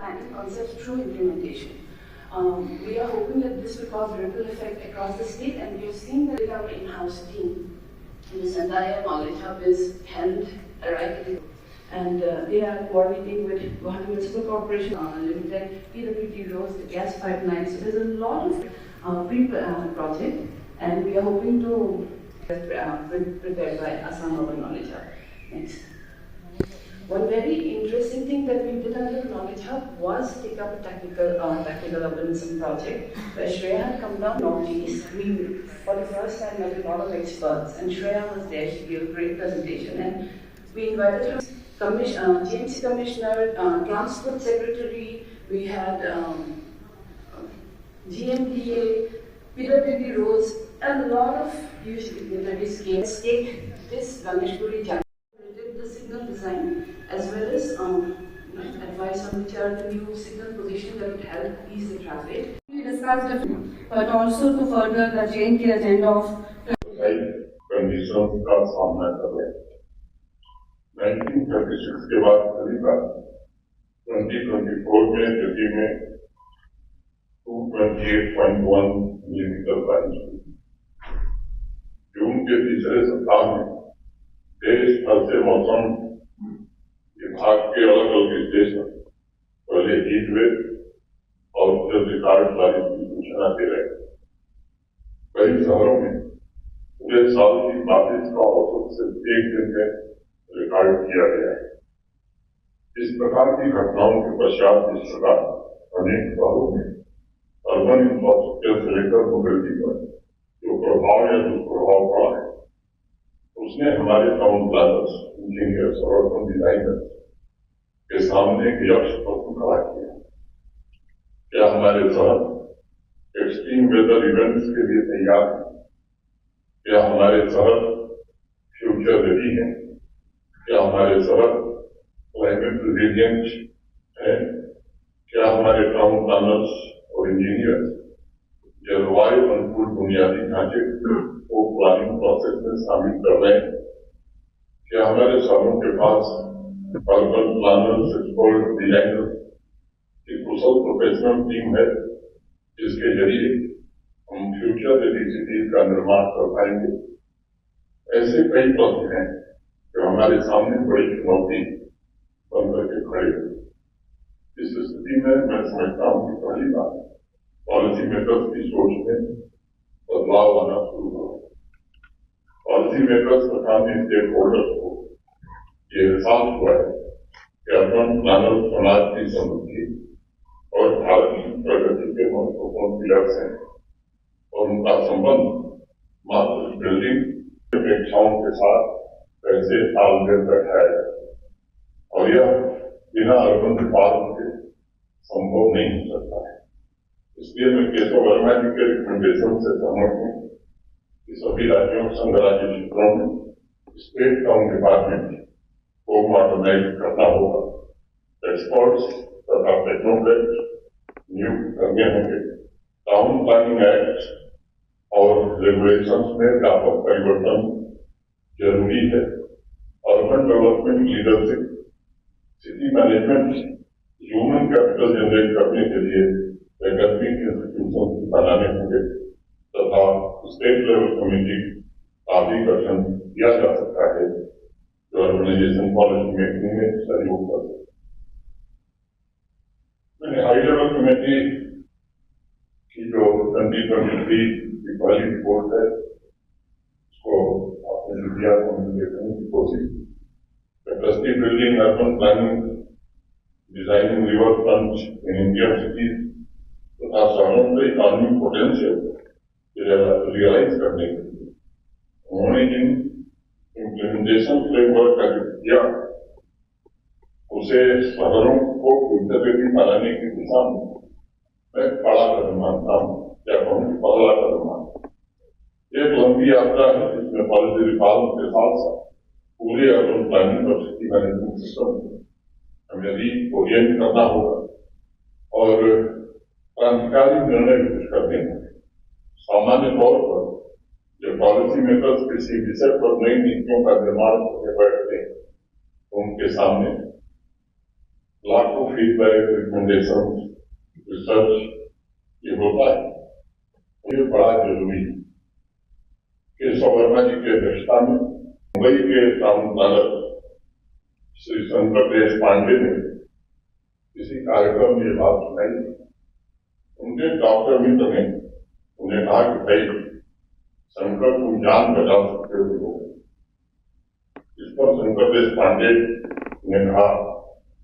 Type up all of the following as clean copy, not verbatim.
planning concepts through implementation. We are hoping that this will cause ripple effect across the state, and we have seen that our in-house team, this entire knowledge hub is held right in, and they are coordinating with Guwahati Municipal Corporation Limited, PWD roads, the gas pipelines. So there's a lot of pre-project, and we are hoping to prepared by Assam Urban Knowledge Hub. Next. One very interesting thing that we did under the Knowledge Hub was take up a technical urbanism project, where Shreya had come down Northeast. We, for the first time, met a lot of experts, and Shreya was there. She gave a great presentation, and we invited her, GMC Commissioner, Transport Secretary, we had GMDA, PWD roads, a lot of huge dignitaries came. Take this Ganeshpuri Jam. The signal design as well as advice on which are the new signal position that would help ease the traffic. We discussed it, but also to further the change the agenda of conditions का सामना कर रहे हैं। 1936 के बाद पहली बार 2024 में दिल्ली में 228.1 मिलीमीटर बारिश हुई। जून के तीसरे सप्ताह में देश भर से मौसम विभाग के अलग अलग स्टेशन पहले हीट वेव और फिर रिकॉर्ड बारिश की सूचना दे रहे हैं। कई शहरों में पूरे साल की बारिश का औसत सिर्फ एक दिन में रिकॉर्ड किया गया है। इस प्रकार की घटनाओं के पश्चात इस प्रकार अनेक शहरों में अर्बन इंफ्रास्ट्रक्चर से लेकर मोबिलिटी पर जो प्रभाव या दुष्प्रभाव पड़ा है, उसने हमारे टाउन प्लानर्स, इंजीनियर्स और अर्बन डिजाइनर्स के सामने एक यक्ष प्रश्न खड़ा किया। क्या हमारे शहर एक्सट्रीम वेदर इवेंट्स के लिए तैयार है? क्या हमारे शहर फ्यूचर रेडी है? क्या हमारे शहर क्लाइमेट रिजिलिएंट है? क्या हमारे टाउन प्लानर्स और इंजीनियर्स जलवायु अनुकूल बुनियादी ढांचे को प्लानिंग प्रोसेस में शामिल कर रहे हैं? क्या हमारे शहरों के पास अर्बन प्लानर्स, एक्सपर्ट, डिजाइनर्स की कुशल प्रोफेशनल टीम है, जिसके जरिए हम फ्यूचर रेडी सिटीज का निर्माण कर पाएंगे? ऐसे कई प्रश्न हैं जो हमारे सामने बड़ी चुनौती बनकर के खड़े हैं। इस स्थिति में मैं समझता हूं कि पहली बात पॉलिसी मेकर्स की सोच में बदलाव आना शुरू हो। पॉलिसी मेकर्स तथा स्टेक होल्डर्स को ये एहसास हुआ है कि अर्बन प्लानर्स समाज की समृद्धि और भारत की प्रगति के महत्वपूर्ण पिलर्स हैं और उनका संबंध मात्र बिल्डिंग अपेक्षाओं के साथ कैसे तालमेल बैठाया जाए, और यह बिना अर्बन रिफॉर्म के संभव नहीं हो सकता है। इसलिए मैं केशव वर्मा जी के रिकमेंडेशन से सहमत हूँ कि सभी राज्यों संघ राज्य क्षेत्रों में स्टेट टाउन डिपार्टमेंट को मॉडर्नाइज करना होगा। एक्सपर्ट्स तथा टेक्नोक्रेट नियुक्त करने होंगे। टाउन प्लानिंग एक्ट और रेगुलेशंस में व्यापक परिवर्तन जरूरी है। Urban development leadership, city management, human capital generate करने के लिए एकेडमिक इंस्टीट्यूशन बनाने होंगे तथा स्टेट लेवल कमेटी का भी गठन किया जा सकता है जो अर्बनाइजेशन पॉलिसी मेकिंग में सहयोग कर सकते। मैंने हाई लेवल कमेटी की जो 2023 की पहली रिपोर्ट है उसको आपने जो दिया तो देखने की कोशिश की। Capacity building, urban planning, designing river front in Indian cities तथा शहरों के इकोनॉमिक पोटेंशियल रियलाइज करने के लिए उन्होंने जिन इम्प्लीमेंटेशन फ्रेमवर्क का किया उसे शहरों को फ्यूचर बनाने की दिशा में मैं बड़ा कदम मानता हूँ, या कहूँ कि पहला कदम मानता हूँ। एक लंबी यात्रा है जिसमें पॉलिसी रिफॉर्म के साथ साथ पूरे अर्बन प्लानिंग और सिटी मैनेजमेंट सिस्टम हमें रीओरिएंट करना होगा और क्रांतिकारी निर्णय भी कुछ करने होंगे। सामान्य तौर पर जब पॉलिसी मेकर्स किसी विषय पर नई नीतियों का निर्माण करके बैठते हैं तो उनके सामने लाखों फीडबैक, रिकमेंडेशन, रिसर्च ये होता है। ये बड़ा जरूरी है कि वर्मा जी की अध्यक्षता में मुंबई के टाउन प्लानर श्री शंकर देश पांडे ने किसी कार्यक्रम में ये बात सुनाई। उनके डॉक्टर मित्र ने उन्हें कहा कि भाई शंकर तुम जान बचा सकते हो। इस पर शंकर देश पांडे ने कहा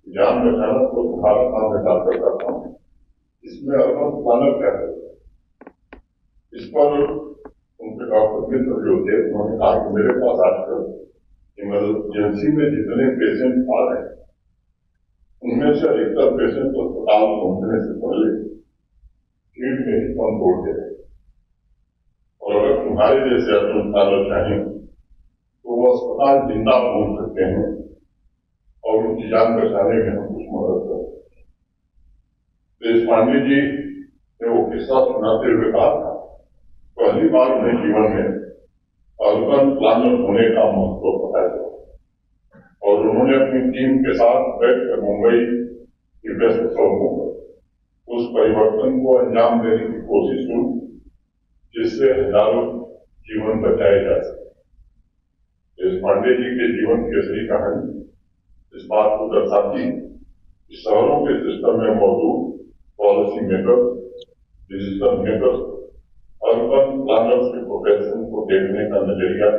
जान बचाना तो तुम्हारा काम है, डॉक्टर का काम है, इसमें अर्बन प्लानर क्या करेगा। इस पर उनके डॉक्टर मित्र जो थे उन्होंने कहा कि मेरे पास आजकल इमरजेंसी में जितने पेशेंट आ रहे हैं उनमें से अधिकतर पेशेंट को अस्पताल पहुंचने से पहले सीट में ही कम तोड़ दे रहे। और अगर तुम्हारे जैसे अर्बन प्लानर चाहें तो वो अस्पताल जिंदा पहुंच सकते हैं और उनकी जान बचाने में हम कुछ मदद कर सकते हैं। देश पांडे जी ने वो किस्सा सुनाते हुए कहा था पहली बार उन्हें जीवन में अर्बन प्लानर होने का महत्व पता चला और उन्होंने अपनी टीम के साथ बैठकर मुंबई की व्यस्त सड़कों पर उस परिवर्तन को अंजाम देने की कोशिश की जिससे हजारों जीवन बचाए जा सके। देश पांडे जी के जीवन की असली कहानी इस बात को दर्शाती है कि शहरों के सिस्टम में मौजूद policy makers, decision makers, urban planners के प्रोफेशन को देखने का नजरिया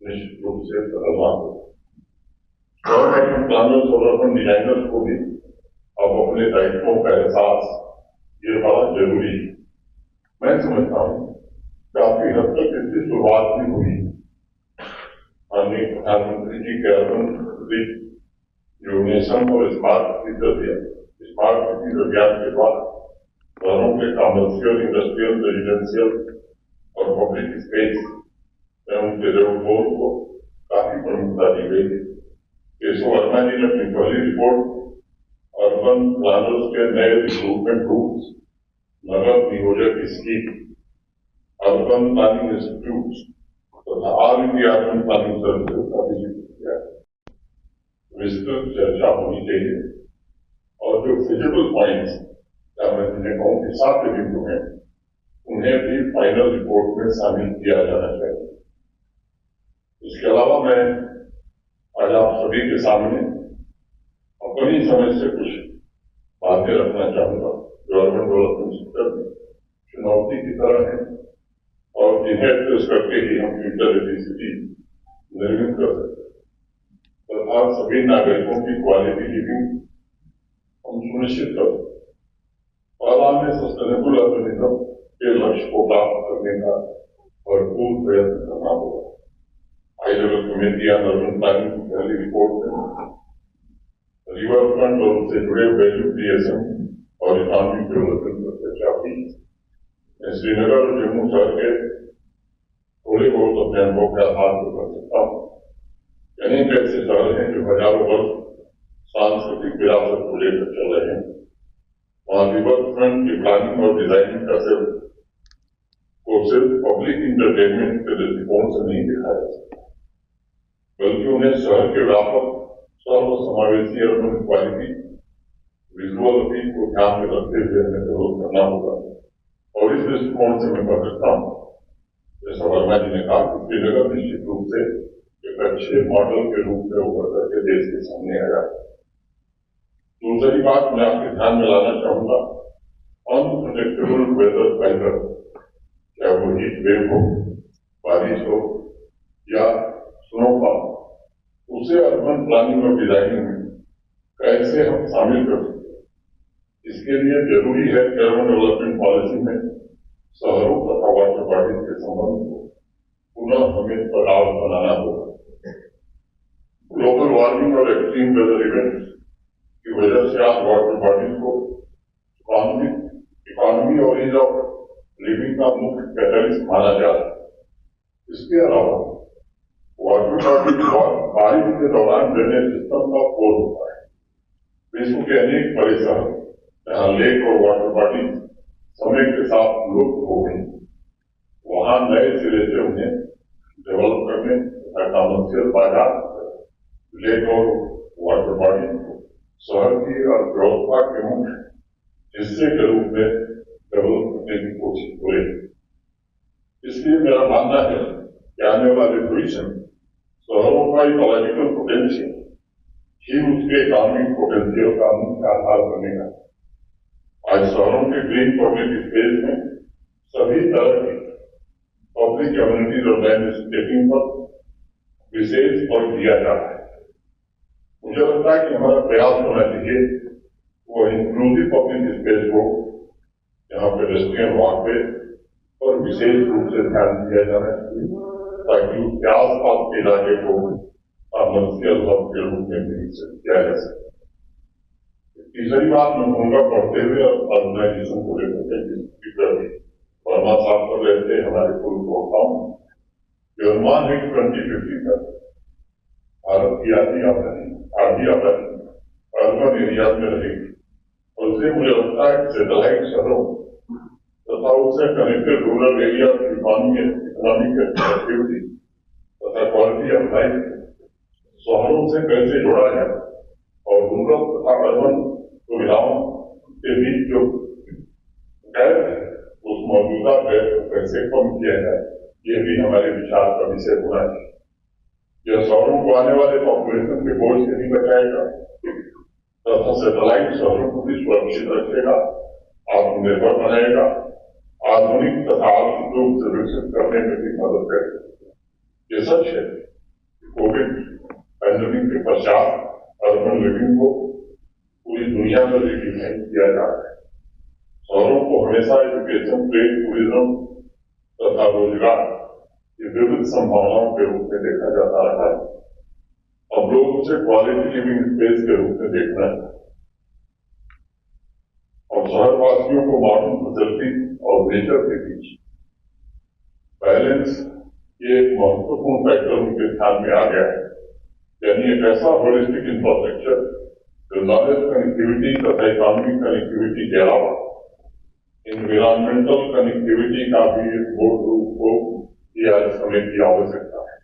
निश्चित रूप से बदलना होगा। अर्बन प्लानर्स और अर्बन डिजाइनर्स को भी अब अपने दायित्वों का एहसास ये बड़ा जरूरी है। मैं समझता हूँ काफी हद तक इसकी शुरुआत भी हुई। माननीय प्रधानमंत्री जी के अर्बन जो नेशन और स्मार्ट सिटी अभियान के बाद शहरों के कॉमर्शियल, इंडस्ट्रियल, रेजिडेंशियल और पब्लिक स्पेस में उनके रोल को काफी प्रमुखता दी गई है। केशव वर्मा जी ने अपनी पहली रिपोर्ट अर्बन प्लानर्स के नए रिक्रूटमेंट रूल्स, नगर नियोजक स्कीम, अर्बन प्लानिंग इंस्टीट्यूट तथा all India urban planning services का भी जिक्र किया है। विस्तृत चर्चा होनी चाहिए और जो फिजिबल पॉइंट्स मैं जिन्हें कहूँ कि 7 बिंदु हैं उन्हें भी फाइनल रिपोर्ट में शामिल किया जाना चाहिए। इसके अलावा मैं आज आप सभी के सामने अपनी समझ से कुछ बातें रखना चाहूंगा जो अर्बन डेवलपमेंट सेक्टर में चुनौती की तरह है और जिन्हें एड्रेस करके ही हम फ्यूचर रेडी सिटी निर्मित कर सकते हैं तथा सभी नागरिकों की क्वालिटी लिविंग हम सुनिश्चित कर सकते हैं और हमें सस्टेनेबल अर्बनिज्म के लक्ष्य को प्राप्त करने का भरपूर प्रयत्न करना होगा। High level committee on urban planning की पहली रिपोर्ट में रिवर फ्रंट और उससे जुड़े वैल्यू क्रिएशन और इकोनॉमिक डेवलपमेंट पर चर्चा हुई। मैं श्रीनगर और जम्मू शहर के थोड़े बहुत अपने अनुभव के आधार पर कर सकता हूँ। अनेक ऐसे शहर हैं जो हजारों वर्ष सांस्कृतिक विरासत को लेकर चल रहे हैं। वहाँ रिवर फ्रंट की प्लानिंग और डिजाइनिंग का सिर्फ पब्लिक इंटरटेनमेंट के दृष्टिकोण से नहीं देखा जा सकता बल्कि उन्हें शहर के व्यापक सर्व समावेशी अर्बन क्वालिटी विजुअल अपील को ध्यान में रखते हुए हमें डेवलप करना होगा। और इस दृष्टिकोण से मैं कह सकता हूँ जैसा वर्मा जी ने कहा कि श्रीनगर निश्चित रूप से एक अच्छे मॉडल के रूप में उभर करके देश के सामने आया। दूसरी बात मैं आपके ध्यान में लाना चाहूंगा अनप्रेडिक्टेबल वेदर पैटर्न, चाहे वो हीट वेव हो, बारिश हो या स्नोफॉल, उसे अर्बन प्लानिंग और डिजाइनिंग में कैसे हम शामिल कर सकते हैं। इसके लिए जरूरी है कि अर्बन डेवलपमेंट पॉलिसी में शहरों तथा वाटर बॉडीज के संबंध को पुनः हमें प्रगाढ़ बनाना होगा। ग्लोबल वार्मिंग और एक्सट्रीम वेदर इवेंट्स की वजह से आप वाटर बॉडीज को इकोनॉमी और ईज ऑफ लिविंग का मुख्य कैटलिस्ट माना जा रहा है। इसके अलावा वाटर बॉडीज बारिश के दौरान ड्रेनेज सिस्टम का फोर होता है। विश्व के अनेक बड़े शहर जहाँ लेक और वाटर बॉडीज समय के साथ लुप्त हो गई, वहां नए सिरे से उन्हें डेवलप करने तथा कमर्शियल बाजार लेक और वाटर बॉडीज को शहर की अर्थव्यवस्था के मुख्य हिस्से के रूप में डेवलप करने की कोशिश हो रही है। इसलिए मेरा मानना है कि आने वाले भविष्य में शहरों का इकोलॉजिकल पोटेंशियल ही उसके इकोनॉमिक पोटेंशियल का मुख्य आधार बनेगा। आज शहरों के ग्रीन पब्लिक स्पेस में सभी तरह की पब्लिक कम्युनिटीज और लैंडस्केपिंग पर विशेष बल दिया जा रहा है। मुझे लगता है कि हमारा प्रयास होना चाहिए वो इंक्लूसिव पब्लिक स्पेस हो, यहाँ पेडेस्ट्रियन वॉकवे पर विशेष रूप से ध्यान दिया जाना चाहिए ताकि उसके आसपास के इलाके को कमर्शियल हब के रूप में विकसित किया जा सके। तीसरी बात मैं कहूँगा, बढ़ते हुए ऑर्गेनाइजेशन को लेकर वर्मा साहब पर रहते हमारे कुल प्रोग्राम जो अनुमान है 2050 तक भारत की आधी आबादी अर्बन एरिया में रहेगी। और इसलिए मुझे लगता है कि सैटेलाइट शहरों तथा उससे connected rural area economic activity तथा क्वालिटी ऑफ लाइफ शहरों से कैसे जोड़ा जाए और रूरल तथा अर्बन सुविधाओं के बीच जो गैप है उस मौजूदा गैप को कैसे कम किया जाए, ये भी हमारे विचार का विषय होना चाहिए। यह शहरों को आने वाले पॉपुलेशन के बोझ से नहीं बचाएगा तथा सैटेलाइट शहरों को भी सुरक्षित रखेगा, आत्मनिर्भर बनाएगा, आधुनिक तथा आर्थिक रूप से विकसित करने में भी मदद करेगा। ये सच है कि कोविड पैंडेमिक के पश्चात अर्बन लिविंग को पूरी दुनिया में रिडिफाइन किया जा रहा है। शहरों को हमेशा एजुकेशन, ट्रेड, टूरिज्म तथा रोजगार की विविध संभावनाओं के रूप में देखा जाता रहा है। अब लोग उसे क्वालिटी लिविंग स्पेस के रूप में देखना है और शहरवासियों को मॉडर्न फैसिलिटी और नेचर के बीच बैलेंस ये एक महत्वपूर्ण फैक्टर उनके ध्यान में आ गया है। यानी एक ऐसा होलिस्टिक इंफ्रास्ट्रक्चर जो नॉलेज कनेक्टिविटी तथा इकोनॉमिक कनेक्टिविटी के अलावा इन्वायरमेंटल कनेक्टिविटी का भी एक मूल रूप हो, यह आज समय की आवश्यकता है।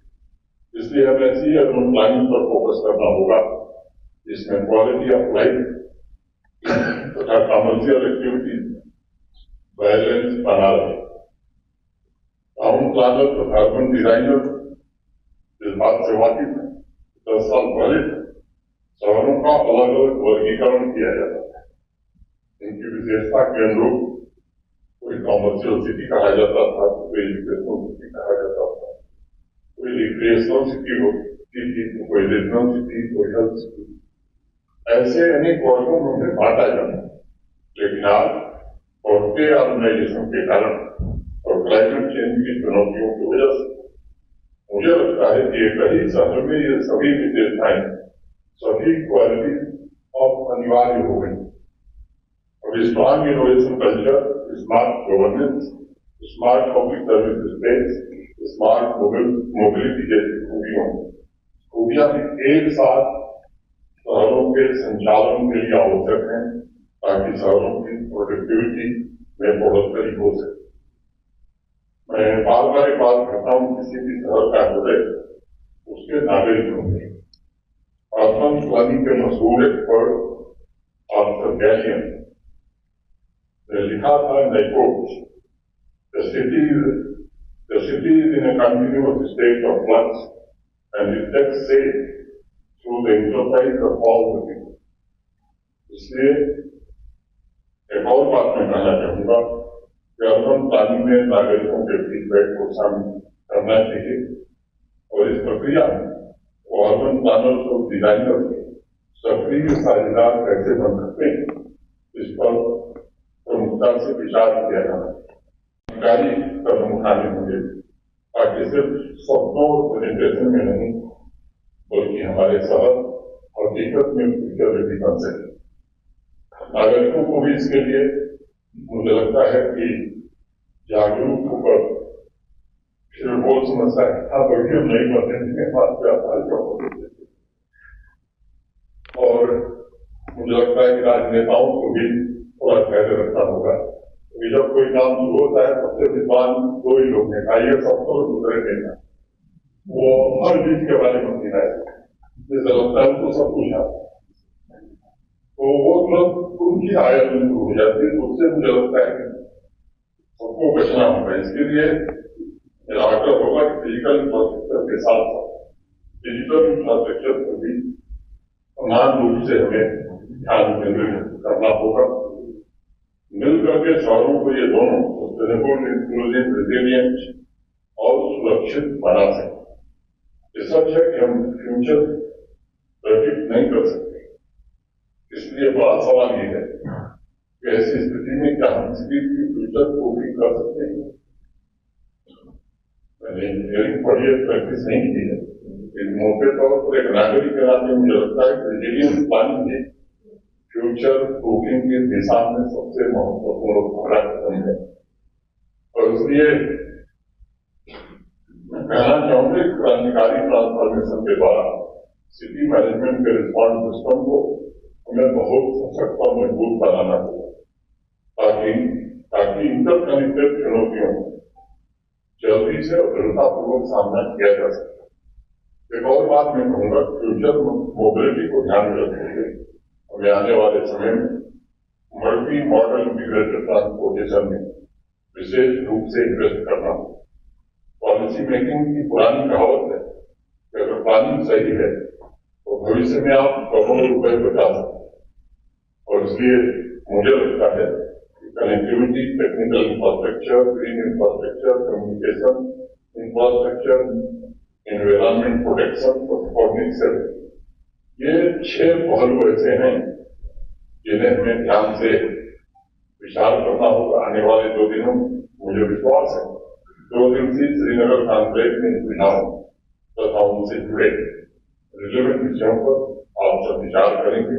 इसलिए हमें ऐसी अर्बन प्लानिंग पर फोकस करना होगा जिसमें क्वालिटी ऑफ लाइफ तथा कमर्शियल एक्टिविटी बैलेंस बना रहे। टाउन प्लानर तथा अर्बन डिजाइनर इस बात से वाकिफ है। 10 साल पहले शहरों का अलग अलग वर्गीकरण किया जाता था। इनकी विशेषता के अनुरूप कोई कमर्शियल सिटी कहा जाता था, कोई एजुकेशनल सिटी कहा जाता था, कोई रिक्रिएशनल सिटी होती थी, कोई रीजनल सिटी, कोई हेल्थ सिटी, ऐसे अनेक वर्गों में उन्हें बांटा जाता। लेकिन आज बढ़ते ऑर्गेनाइजेशन के कारण और क्लाइमेट चेंज की चुनौतियों की वजह से मुझे लगता है कि एक ही शहर में ये सभी विशेषताएं, सभी क्वालिटी ऑफ अनिवार्य हो गई। और strong innovation culture, smart governance, smart public service space, smart mobility जैसी खूबियां भी एक साथ शहरों के संचालन के लिए आवश्यक है ताकि शहरों की प्रोडक्टिविटी में बढ़ोतरी हो सके। मैं बार बार एक बात करता हूँ, किसी भी शहर का हृदय उसके नागरिक होंगे। अर्बन प्लानिंग के मशहूर एक्सपर्ट आर्थर गैलियन ने लिखा था, the city is in a continuous state of flux and it takes shape through the enterprise of all the people. इसलिए एक और बात मैं कहना चाहूंगा कि अर्बन प्लानिंग में नागरिकों के फीडबैक को शामिल करना चाहिए और इस प्रक्रिया में अर्बन प्लानर्स और डिजाइनर्स सक्रिय साझेदार कैसे बन सकते हैं, इस पर प्रमुखता से विचार किया जाना अधिकारी कदम उठाने होंगे ताकि सिर्फ शब्दों और प्रेजेंटेशन में नहीं बल्कि हमारे शहर हकीकत में फ्यूचर रेडी बन सके। नागरिकों को भी इसके लिए मुझे लगता है कि जागरूक होकर फिर बहुत समस्या है बल्कि नहीं बनने बात और मुझे लगता है कि राजनेताओं को भी थोड़ा ख्याल रखना होगा। तो जब कोई काम शुरू होता है सबसे विद्वान दो ही लोग हैं, आइए सबको दूसरे देना, वो हर चीज के बारे में सिखाए, जैसे लगता है उनको सब कुछ आता है। तो वो तुरंत उनकी आयत हो जाती है। तो उससे मुझे लगता है कि सबको बचना होगा। इसके लिए आग्रह होगा कि फिजिकल इंफ्रास्ट्रक्चर के साथ साथ डिजिटल इंफ्रास्ट्रक्चर पर भी समान रूप से हमें ध्यान केंद्रित करना होगा। मिलकर के शहरों को ये दोनों सस्टेनेबल, इंक्लूसिव, रेजिलियंट और सुरक्षित बना सकें। ये सच है कि हम फ्यूचर प्रेडिक्ट नहीं कर सकते, इसलिए बड़ा सवाल ये है कि ऐसी स्थिति में क्या हम इसकी फ्यूचर को भी कर सकते हैं। मैंने इंजीनियरिंग पढ़ी है, प्रैक्टिस नहीं की है, लेकिन मोटे तौर पर एक नागरिक के नाते मुझे लगता है कि रेजिलियंस प्लानिंग है फ्यूचर प्रूफिंग की दिशा में सबसे महत्वपूर्ण कदम है। और इसलिए मैं कहना चाहूंगा कि क्रांतिकारी ट्रांसफॉर्मेशन के द्वारा सिटी मैनेजमेंट के रिस्पॉन्स सिस्टम को हमें बहुत सशक्त और मजबूत बनाना होगा ताकि इंटरकनेक्टेड चुनौतियों जल्दी से और दृढ़तापूर्वक सामना किया जा सके। एक और बात मैं कहूंगा, फ्यूचर मोबिलिटी को ध्यान में रखते हुए हमें आने वाले समय में मल्टी मॉडल इंटीग्रेटेड ट्रांसपोर्टेशन में विशेष रूप से इन्वेस्ट करना हो। पॉलिसी मेकिंग की पुरानी कहावत है कि अगर प्लानिंग सही है तो भविष्य में आप करोड़ों रुपए बचा सकते हैं। और इसलिए मुझे लगता है कि connectivity, technical infrastructure, green infrastructure, communication infrastructure, environment protection, public service, ये 6 पहलू ऐसे हैं जिन्हें हमें ध्यान से विचार करना होगा। आने वाले 2 दिनों मुझे विश्वास है 2 दिन से श्रीनगर कॉन्क्लेव में सुविधाओं तथा उनसे जुड़े रिलेवेंट विषयों पर आप सब विचार करेंगे।